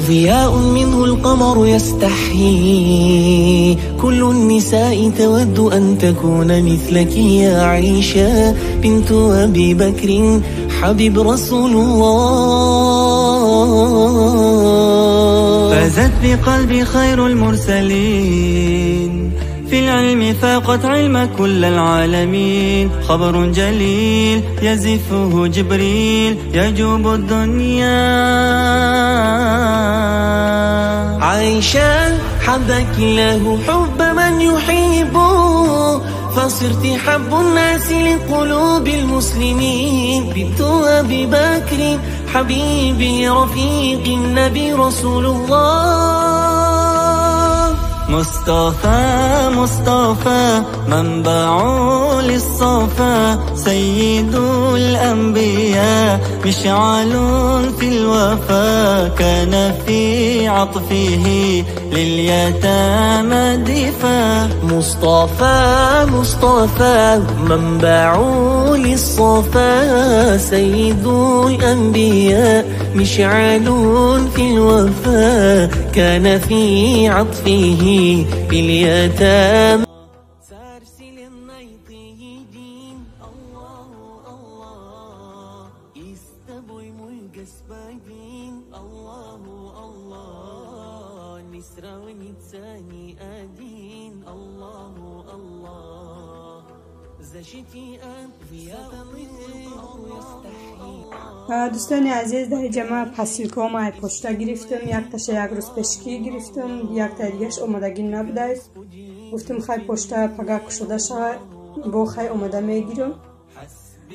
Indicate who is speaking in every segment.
Speaker 1: ضياء منه القمر يستحيي كل النساء تود أن تكون مثلك يا عائشة بنت أبي بكر حبيب رسول الله.
Speaker 2: فازت بقلبي خير المرسلين في العلم فاقت علم كل العالمين. خبر جليل يزفه جبريل يجوب الدنيا.
Speaker 1: عائشة حبك الله حب من يحبه فصرت حب الناس لقلوب المسلمين. بنت أبي بكر حبيبي رفيق النبي رسول الله.
Speaker 2: مصطفى مصطفى منبع للصفا سيد الأنبياء مشعل في الوفا. كان في عطفه لليتامى دفا.
Speaker 1: مصطفى مصطفى منبع للصفا سيد الأنبياء مشعل في الوفا. كان في عطفه باليتامى. سأرسل النيطيين الله الله يستبوي القسباقين الله الله نسرا ونتساني آدين الله الله زشتي أبيات يستحيي.
Speaker 3: دوستان عزیز در جمع پسیلکام های پشتا گرفتم. یک تشه یک روز پشکی گرفتم، یک تا دیگهش آمادگی نبوده. گفتم خیلی پشتا پگاه کشوده شود با خیلی آماده میگیرم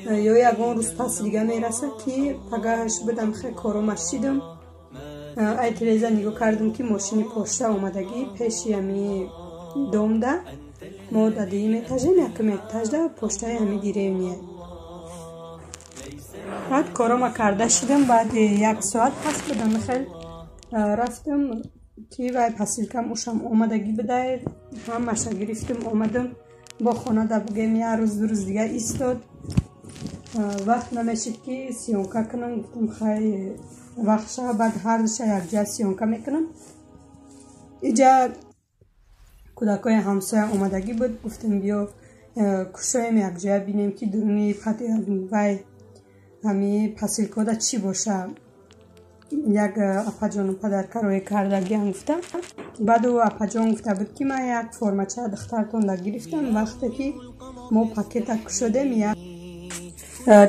Speaker 3: یا یکان روز پس دیگه میرسه که پگاهش بدم. خیلی کارم شیدم. ای تلیزه نگاه کردم که ماشینی پشتا آمادگی پیشی همی دومده ما دادی میتجیم یکم میتجده پشتای همی دیره نیه. بعد کارم کرده شدم. بعد یک ساعت پس بدم خیلی رفتم که وای پسیلکم اوشم آمادگی بده. هم مشه گرفتم آمدم با خانه در بگیم یه روز دو روز دیگه ایستاد. وقت نمیشد که سیانکه کنم. گفتم خیلی وقت شد. بعد هر دوشه یک جا سیانکه میکنم. اینجا کودکای همسایه آمادگی بود. گفتم بیا کشایم یک جا بینیم که درونی پتی وای همی پسیلکاده چی باشه. یک اپا جان پدر کروی کردگی هم گفته. بعد او اپا جان گفته بود که من یک فرمچه دخترتون دا گرفتم. وقتی که ما پاکت کشودیم یک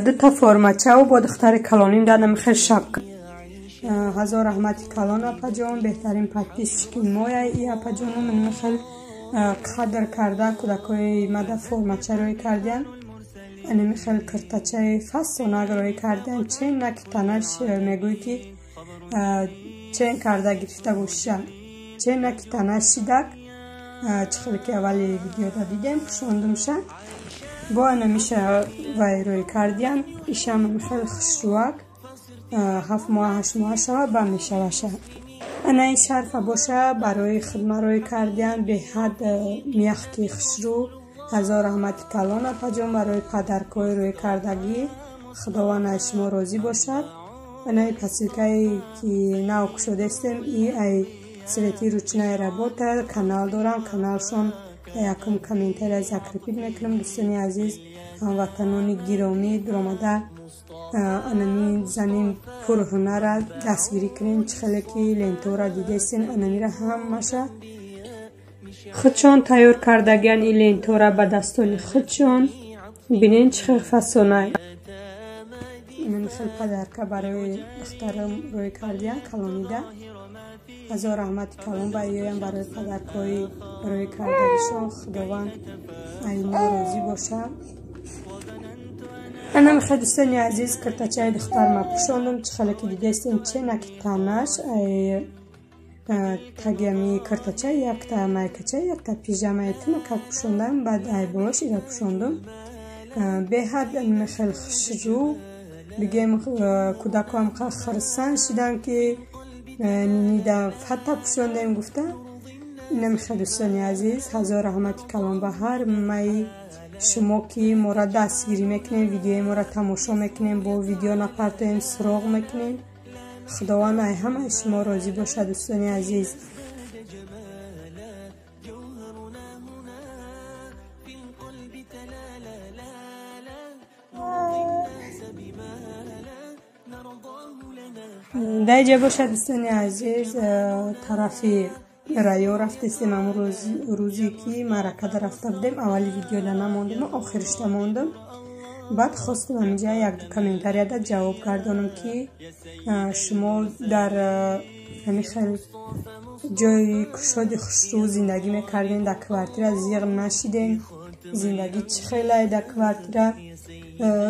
Speaker 3: دو تا فرمچه و با دختر کلانیم دادم. خیلی شب هزار رحمت کلان اپا جان بهترین پاکتیش که مایه. ای اپا جان من خیلی قدر کرده کودکای مده فرمچه روی کردیم. اینمی خیلی کرتچه فستانه روی کردیم. چین نکی تنش میگوی که چین کرده گرفته باشه. چین نکی تنش شیدک چخیلی که اولی ویدیو دا دیدیم پشوندم شه با اینمیشه وی روی کردیم. ایشه من خیلی خوشروک 7 ماه 8 ماه شوه با میشه باشه. این شرفه باشه برای خدمه روی کردیم به حد میخ که خوشرو. هزار رحمت کلان پجام برای پدرکای روی کردگی. خداوند شما راضی باشد. اینای پسیلکایی که نو کشوده استیم ای سلیتی روچنای رباط کانال دارم. کانالشون یکم کامنتر ذکر پید میکنم. دوستانی عزیز هموطنانی گرامی درآمده انمی زنین پر هنر دستگیری کنین. چخیلی که لینتو را دیده استین انمی را هم مشه خودشان تیار کردگن. این لینتو را به دستان خودشان بینین چخیلی فسانه. من خیلی پدر که برای دخترم روی کردیم کلانیده. هزار رحمت کلان بایم برای پدرکای روی کردگشان. خداوند اینا راضی باشه. انا خیلی دوستانی عزیز کرتچه دختر ما پوشاندم. چخیلی که دیده استین چه نکی تنش تگیمی کرتچه یک تا مایکچه یک تا پیجامه تنه که پوشاندم. بعد ای باش ایره پوشاندم به حد این خیلی خوشرو. بگیم کودکو هم خرسان شدن که نینی دا فتا پوشاندیم گفته. اینم خیلی دوستانی عزیز هزار رحمت کلان بهر. مای شما که ما را دستگیری میکنیم ویدیوی ما را تماشا میکنیم با ویدیو نپرتیم سراغ میکنیم خداوند ای همه شما راضی باشد. دوستان عزیز در اینجا باشد. دوستان عزیز طرفی رایو رفتیم. امروز روزی که مرکه رفته بودیم اولی ویدیو دا نماندیم و آخرش دا ماندم. بعد خواستم اینجا یک دو کامنتاری دا جواب گردانم که شما در همین خیلی جای کشاد خوشرو زندگی میکردین، در کوارتیر زیغ نشیدین، زندگی چه خیلی در کوارتیر.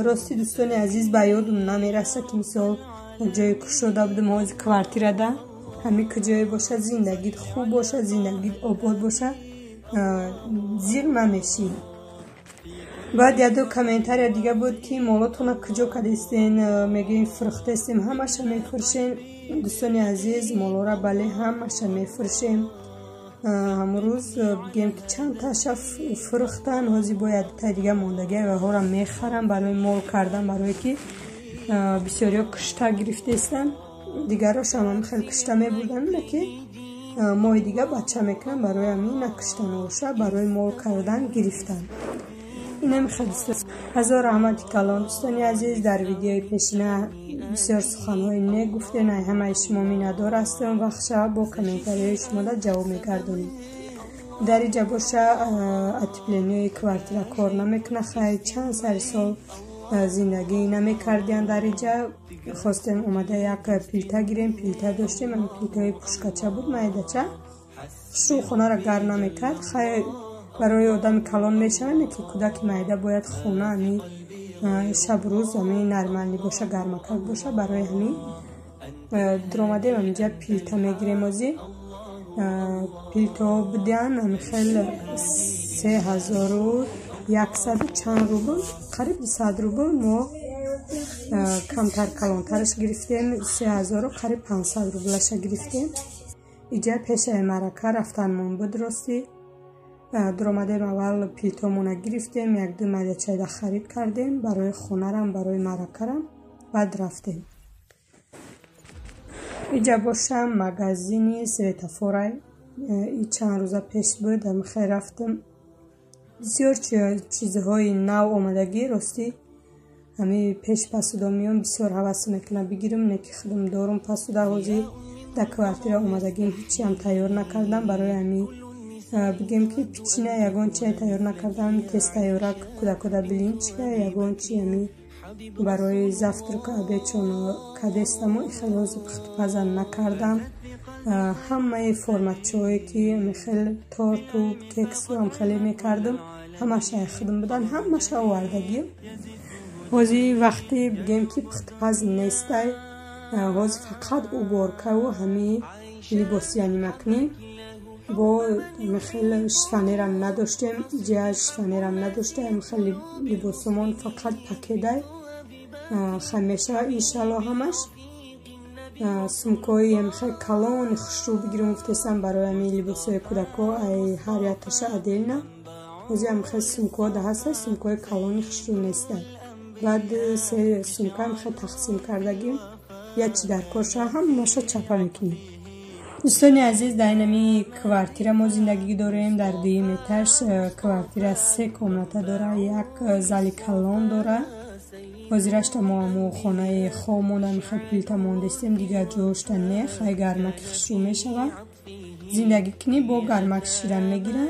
Speaker 3: راستی دوستان عزیز به یادم نمیرسه که مثال جای کشاده بودم از کوارتیر دا همین کجای باشه زندگی خوب باشه، زندگی آباد باشه، زیغ نمیشی. بعد یه دو کامنتاری دیگه بود که مالاتون کجا کدیستین، میگین فرخته استیم، همش میفروشین. دوستان عزیز مالا را بله همش میفروشیم. امروز بگیم که چند تاشا فرختن، حاضی باید تا دیگه موندگی و ها را میخرم برای مال کردن، برای که بسیاری ها کشته گرفته استن. دیگراش هم خیلی کشته می بودن که ماه دیگه بچه میکنن برای همین نکشتن باشه، برای مال کردن گرفتن. این هم خیلی هزار رحمت کلان. دوستانی عزیز در ویدیوی پیشینه بسیار سخنهای نه گفته، نه همه شما می ندار هستم و خشا با کامنتاری شما دا جواب میگردونیم. در اینجا باشه اتپلینی کوارتیر کار نمیکنه، خیلی چند سر سال زندگی نمیکردیم. در اینجا خواستیم اومده یک پیلتا گیریم. پیلتا داشتیم، من پیلتای پوشکچه بود مایدچه، شو خونه را گرم نمیکرد. خیلی برای آدم کلان میشن که کودک معده باید خونه همین شب روز همین نرمالی باشه، گرمکک باشه. برای همین درآمده اینجا پیلتا میگیریم. ازی پیلتا بدن همین خیلی 3100 چند روبل، قریب 100 روبل ما کمتر کلانترش گرفتیم. 3000 قریب 500 روبلش گرفتیم. اینجا پیش مرکه رفتنمون بود. راستی درآمده اول پیلتامون گرفتیم، یک دو مدچه دا خرید کردیم برای خونه رم، برای مرکه رم. بعد رفتیم اینجا باشم مگزینی سویتافورای. این چند روزه پیش بود، هم خیلی رفتم. بسیار چیزهای نو آمدگی. راستی همین پیش پسودا میام بسیار حوث میکنم بگیرم، نکی خودم دارم پسودا. حوزی در کوارتیر آمدگیم هیچی هم تیار نکردم. برای همین بگیم که پیچینه یگان چی تیار نکردم، تست تیاره کدا بلینچه یگان چی همی برای زفتر که ابه چون کدستم و خیلی روز پزن نکردم. همه فرمت چوهی که خیلی تارت و کیکس هم خیلی میکردم، همه شای خودم بدن، همه شای آوردگیم. وزی وقتی بگیم که پز نیسته، وزی فقط او بارکه و همی لباسیانی مکنیم. با خیلی شفانیرم نداشتیم، جای شفانیرم نداشتیم، خیلی لباسمون فقط پکیده خمیشه. ایشالا همش سمکایی هم خیلی کلان خوشرو بگیرم افتیستم برای همی لباسای کودکا ای حریتش عدیل نه. وزی هم خیلی سمکا ده هسته، سمکای کلانی خوشرو نیسته. بعد سه سمکا هم خیلی تقسیم کردگیم، یا چی در کارشه هم نشه چپا میکنیم. دوستان عزیز در اینمی کوارتیر ما زندگی داریم. در دویم اتاش کوارتیر 3 کامناته داره، یک زالی کلان داره. وزیرش ما همو خانه خوامون هم خیلی پیلتا ماندستیم دیگه جوشت نه، خیلی گرمک خشو میشوه. زندگی کنی با گرمک شیرن میگیرن.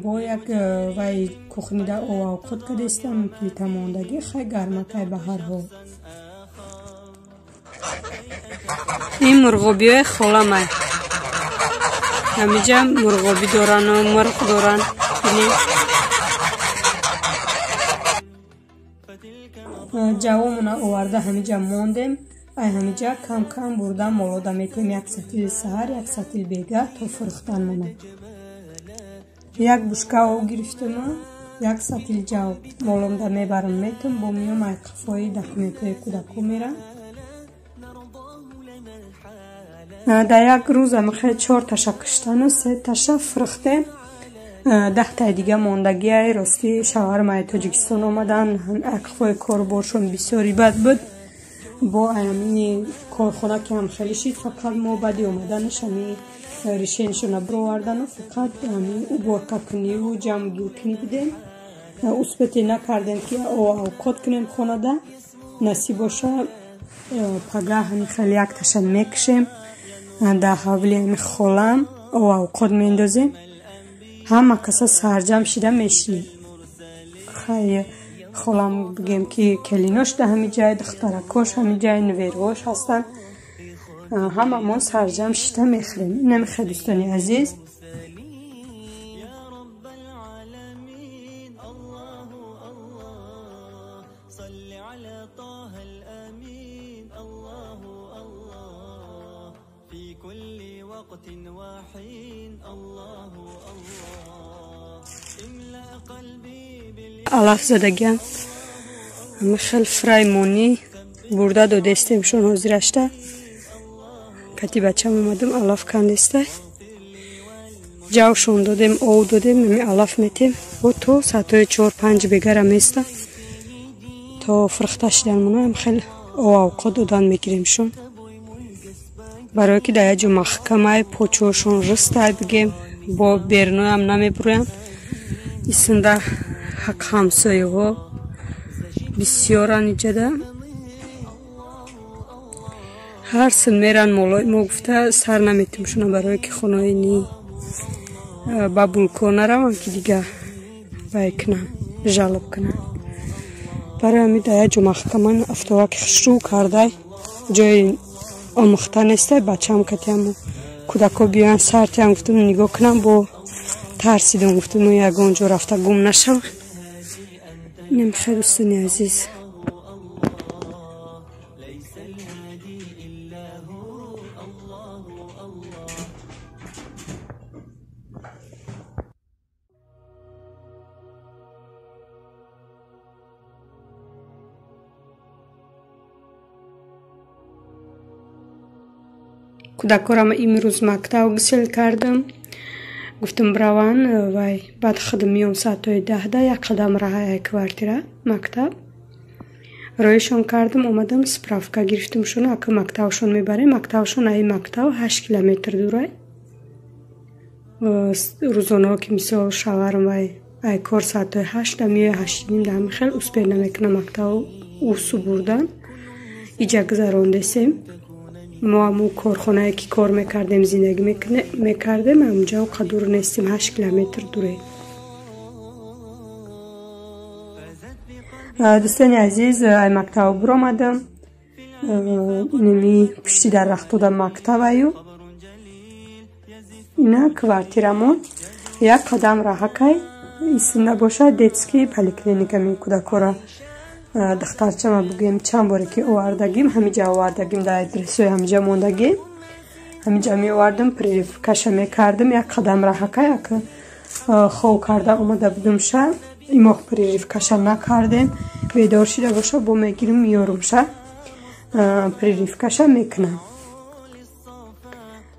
Speaker 3: با یک وی کخنی در او خود کدستم پیلتا ماندگی خیلی گرمک های به هر حال. این مرغابی های خالم های همیجا مرغابی دارن و مرغ دارن. جوامون آورده همیجا موندیم. همیجا کم کم بردم مالاده میکنیم، یک سطیل سهر یک سطیل بیگه تا فرختن مونه. یک بشکه او گرفتم، یک سطیل جو مالام ده میبرم میتون با میام ای قفایی دکمیته کودکو میرم. در یک روز هم خیلی 4 تاشا کشتن و 3 تاشا فرخته، 10 تا دیگه ماندگی های. راستی شوهرم ای تاجیکستان آمدن، اقفای کار بارشون بسیاری بد بود. با همین کارخونه که هم خیلی شید فقط ما بعدی اومدنش همین ریشه‌شون برو آوردن و فقط همین уборка کنی و جمع گیر کنی بدیم. اثباتی نکردیم که اوقات کنیم خونه ده نصیب باشه پگاه همین خیلی یک تشن میکشیم در حولی همین خولم اوقات میندازیم. همه کسا سرجم شده میشنیم خیلی خولم بگیم که کلیناش ده همین جای دخترکاش همین جای نویرواش هستن همه ما سرجم شده میخریم. نمیخواه دوستانی عزیز علف زدگیم همه خیلی فرایمونی برده دادستیمشون حاضرشته کتی بچه اومدم علف کندسته جوشون دادیم او دادیم همی علف میتیم و تو ساعتای 4-5 بگرم میسته تا فرخته شدن هم خیلی اوقات دادن میگیریم شون برای که در جو محکمه پوچوشون رسته بگیم با برنوی هم نمیبرویم ایسنده حق همسایه ها بسیاران ایجاده هر سن میرن مولای ما گفته سر نمیتیم شونه برای که خونه نی با بلکونه روان که دیگه بای کنن جالب کنن برای همی در جو محکمه افتوا که خشرو کرده جای آموخته نیسته بچه هم کتی همو کودکا بیان سرتی هم گفتم نگاه کنم با ترسیدم گفتم یکان جا رفته گم نشم. نمیخواه دوستانی عزیز کودکارم امروز مکتب گسل کردم گفتم بروان وای بعد خودم میام ساعتای 10 یک قدم راه کوارتیره مکتب رویشون کردم اومدم سپرافکا گرفتم شون اگه مکتبشون میبره مکتبشون ای مکتب 8 کیلومتر دوره روزانه که مثال شوارم وای ای کار ساعتای 8 میای 8 نیم دهم خیلی اسپر نمیکنه مکتب اوسو بردن ایجا گذراندسیم ما همون کارخانه که کار میکردیم زندگی میکردیم همونجا و قدور نیستیم 8 کیلومتر دوره. دوستان عزیز ای مکتب برو آمدم نمی پشتی در رخت دادم مکتب ایو اینا کوارتیرمون یک قدم راه که ایسنده باشه دیتسکی پلیکلینیکا می کودکارا دخترچه ما بگیم چند باره که آوردگیم همینجا آوردگیم در ادرسوی همینجا موندگیم همینجا می آوردم پریفکش می کردم یک قدم راه که خو کرده اومده بودم شه این موقع پریفکش نکردیم بیدار شده باشه با میگیرم میارم شه پریفکش میکنم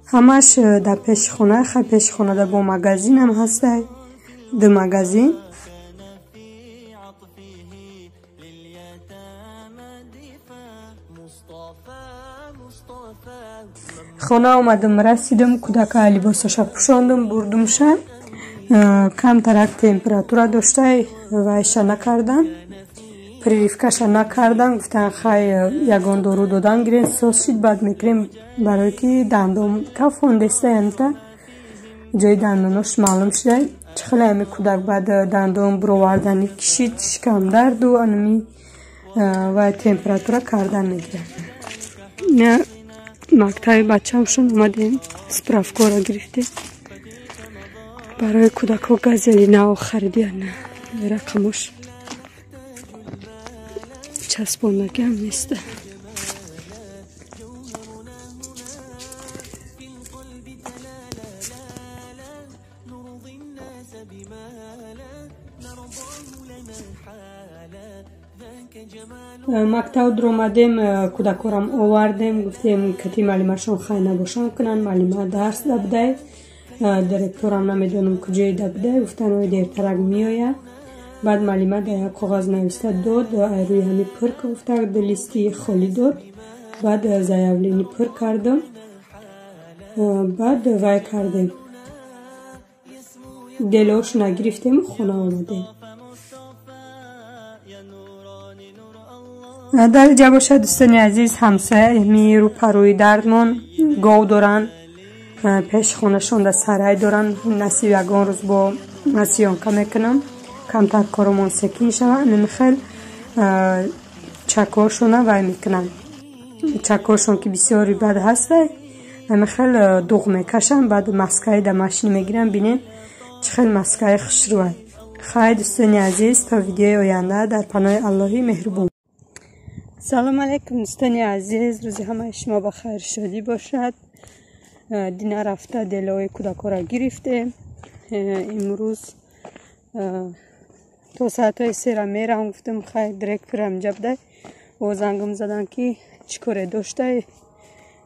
Speaker 3: همش در پیش خونه خیلی پیش خونه در با مگزین هم هسته دو مگزین خونه آمدم رسیدم کودک لباسش پوشاندم بردم شه کم ترک تمپراتور داشته و ایشه نکردن پریفکش نکردن گفتن خیلی یگان دارو دادن گیرین ساز شید بعد میکریم برای که دندام که فوندسته انتا جای دنداناش معلوم شده چخیلی همی کودک بعد دندام برواردنی کشید شکم درد و انمی و تمپراتور کردن میگیره نه مکتب بچه همشون اومدیم سپرافکا را گرفتیم برای کودک ها گزلی نو خریدی نه رقمش چسباندگی هم نیسته مکتب در اومدیم کودکارم آوردیم گفتیم کتی معلمشون خیلی نباشن کنن معلمه درس دبده دیرکتورم نمیدونم کجای دبده گفتن اوی دیرترک میآید بعد معلمه در یک کاغذ نوشته داد، روی همی پر گفته لیستی خالی داد. بعد زایولینی پر کردم. بعد وای کردیم دلوش نگرفتیم خونه آمدیم. در اینجا باشه دوستان عزیز، همسایه می رو پروی دردمون گاو دارن، پیش خونشون در سرای دارن. نصیب یگان روز با نسیانکه میکنم کمتر کارمون سکین شوه. نمیخیل چکاشونه وای میکنن، چکاشون که بسیاری بد هسته، نمیخیل دوغ میکشن. بعد مسکه در ماشین میگیرن. بینین چه خیلی مسکه خشروه. خیلی دوستان عزیز تا ویدیوی آینده در پناه اللهی مهربون. سلام علیکم دوستان عزیز، روزی همه شما بخیر شادی باشد. دینه رفته دلوی کودکا را گرفته. امروز تا ساعت 3 را میرم. گفتم خیلی درک پرم جبده و زنگم زدن که چکاره داشته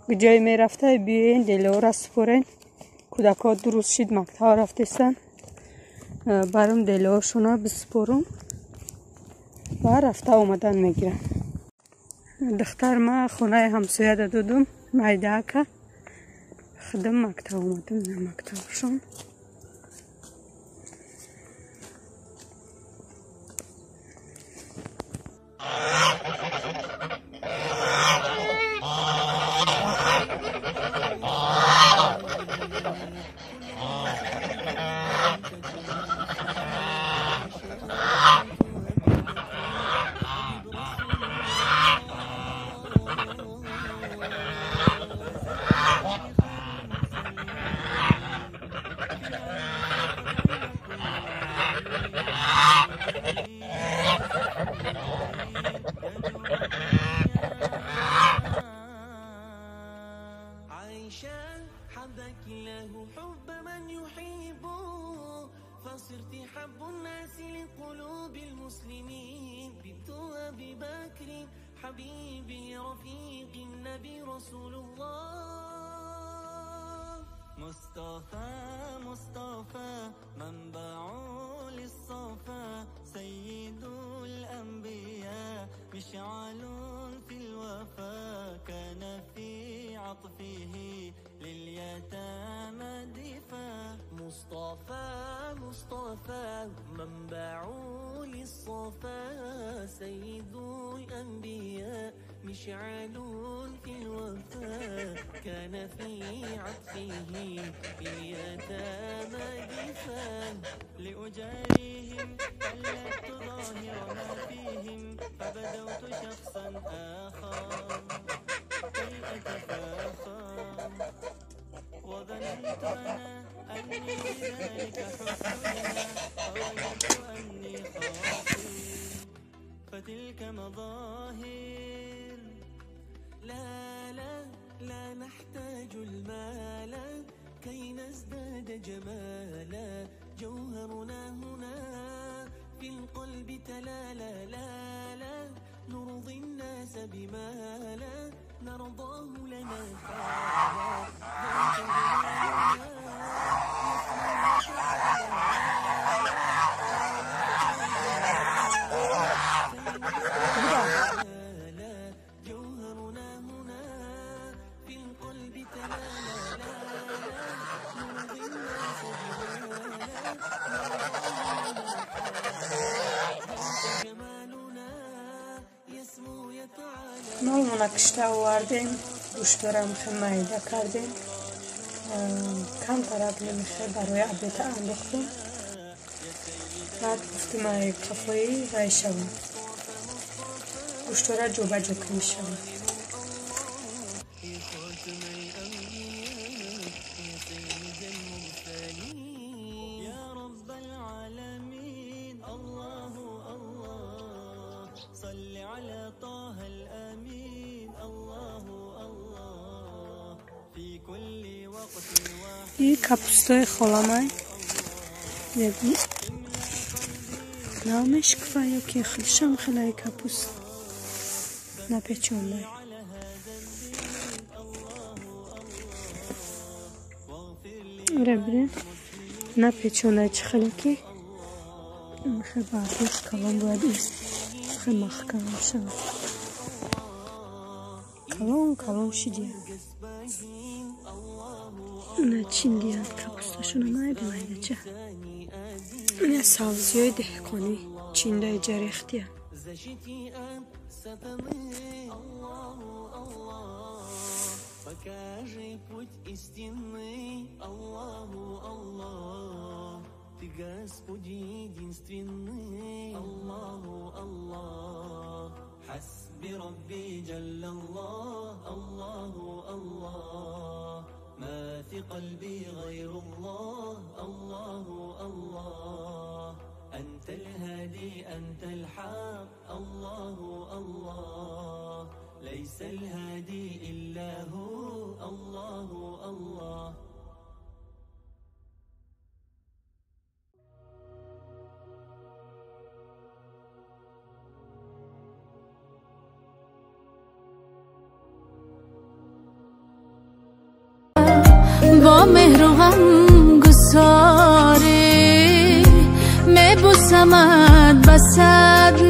Speaker 3: به جای میرفته بیاین دلو را سپرین. کودکا درست شد مکتب رفتستن، برام دلوشونا بسپرم و رفته اومدن میگیرن. دختر ما خونه همسایه دادم مایده که خدم مکتب اومدم مکتبشون.
Speaker 1: حبك الله حب من يحب فصرت حب الناس لقلوب المسلمين. بنت أبي بكر حبيبي رفيق النبي رسول الله. مصطفى مصطفى منبع للصفا سيد الأنبياء مشعل في الوفا كان في عطفه لليتامى دفاع. مصطفى مصطفى منبع للصفا سيد الأنبياء مشعل في الوفا كان في عطفه لليتامى دفاع. لأجاريهم فلت ظاهر ما فيهم فبدوت شخصا آخر كي أتفاخر وظننت أنا أني بذلك حسنها خولت أني خاطر فتلك مظاهر. لا لا لا نحتاج المال كي نزداد جمالا جوهرنا هنا في القلب تلالا. لا لا نرضي الناس بما لا نرضاه لنا جوهرنا هنا في القلب تلالا. نرضي الناس
Speaker 3: مال کشته آوردیم، گوشتارم میده کردیم، کم طرف نمیخواه برای عبیت انداختم. بعد گفتیم ای کفایی رای شویم گوشتاره جو بجو کنی شویم. این کپوستای خالامه نامش کفایه که خیلیشم خیلی کپوست نپیچونده. ره بره نپیچونده چه خیلی که خیلی بعدش کلام باید خیلی محکم شد. کلام شدیم نه چین دیاد کپستاشون نایده مایده چه نه سبزی های دهقانی چینده جریختی هم
Speaker 1: Покажи путь истинный, Аллаху, Аллах. Ты Господь единственный, Аллаху, Аллах. Хасби Рабби Джаллаллах, Аллаху, Аллах. ما في قلبي غير الله, Allahu, Allah. أنت الهادي, أنت الحق, Allahu, Allah. ليس الهادي إلا هو, Allahu, Allah.
Speaker 4: با مهر و غم گساری میبوسمت بسد